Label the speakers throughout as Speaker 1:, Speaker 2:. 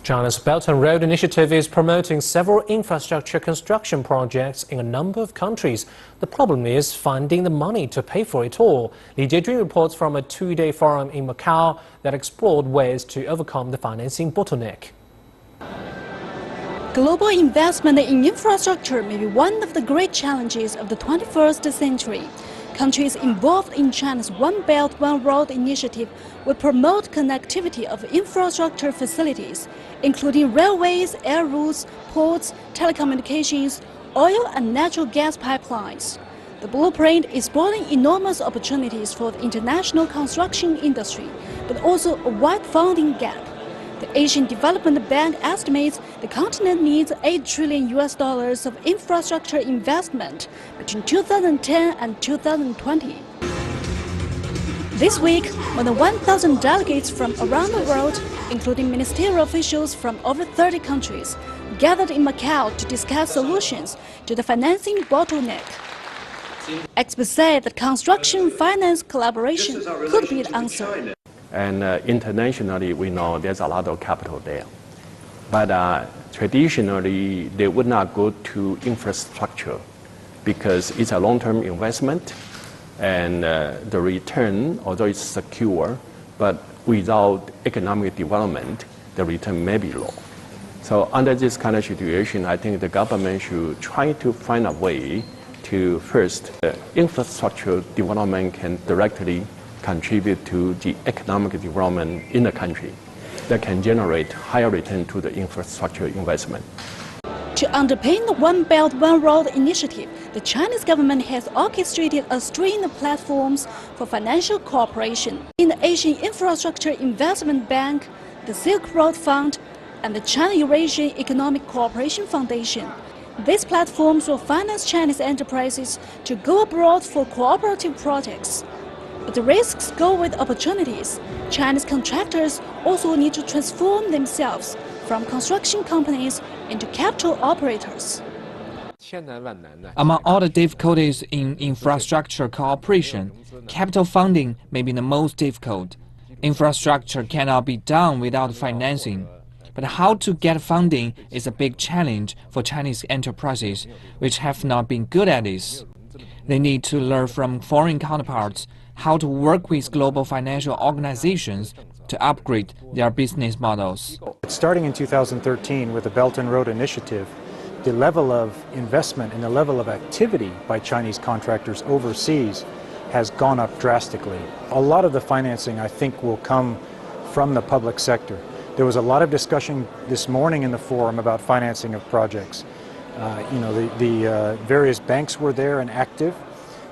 Speaker 1: China's Belt and Road Initiative is promoting several infrastructure construction projects in a number of countries. The problem is finding the money to pay for it all. Li Jiejun reports from a two-day forum in Macau that explored ways to overcome the financing bottleneck.
Speaker 2: Global investment in infrastructure may be one of the great challenges of the 21st century. Countries involved in China's One Belt, One Road initiative will promote connectivity of infrastructure facilities, including railways, air routes, ports, telecommunications, oil and natural gas pipelines. The blueprint is exploring enormous opportunities for the international construction industry, but also a wide funding gap. The Asian Development Bank estimates the continent needs $8 trillion of infrastructure investment between 2010 and 2020. This week, more than 1,000 delegates from around the world, including ministerial officials from over 30 countries, gathered in Macau to discuss solutions to the financing bottleneck. Experts say that construction finance collaboration could be the answer.
Speaker 3: And internationally, we know there's a lot of capital there. But traditionally, they would not go to infrastructure because it's a long-term investment and the return, although it's secure, but without economic development, the return may be low. So under this kind of situation, I think the government should try to find a way to first, infrastructure development can directly contribute to the economic development in the country that can generate higher return to the infrastructure investment.
Speaker 2: To underpin the One Belt, One Road initiative, the Chinese government has orchestrated a string of platforms for financial cooperation in the Asian Infrastructure Investment Bank, the Silk Road Fund, and the China-Eurasian Economic Cooperation Foundation. These platforms will finance Chinese enterprises to go abroad for cooperative projects. But the risks go with opportunities. Chinese contractors also need to transform themselves from construction companies into capital operators.
Speaker 4: Among all the difficulties in infrastructure cooperation, capital funding may be the most difficult. Infrastructure cannot be done without financing. But how to get funding is a big challenge for Chinese enterprises, which have not been good at this. They need to learn from foreign counterparts how to work with global financial organizations to upgrade their business models.
Speaker 5: Starting in 2013 with the Belt and Road Initiative, the level of investment and the level of activity by Chinese contractors overseas has gone up drastically. A lot of the financing, I think, will come from the public sector. There was a lot of discussion this morning in the forum about financing of projects. The various banks were there and active.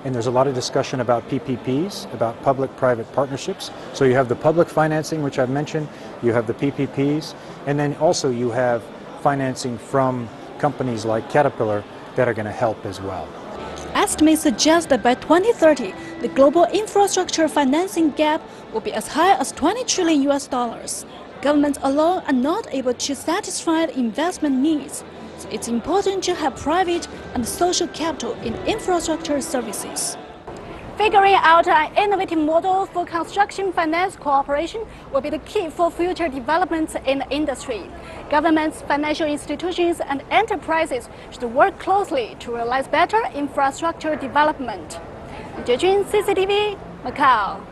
Speaker 5: And there's a lot of discussion about PPPs, about public-private partnerships. So you have the public financing, which I've mentioned, you have the PPPs, and then also you have financing from companies like Caterpillar that are going to help as well.
Speaker 2: Estimates suggest that by 2030, the global infrastructure financing gap will be as high as $20 trillion. Governments alone are not able to satisfy the investment needs. So it's important to have private and social capital in infrastructure services. Figuring out an innovative model for construction finance cooperation will be the key for future developments in the industry. Governments, financial institutions, and enterprises should work closely to realize better infrastructure development. Li Jiejun, CCTV, Macau.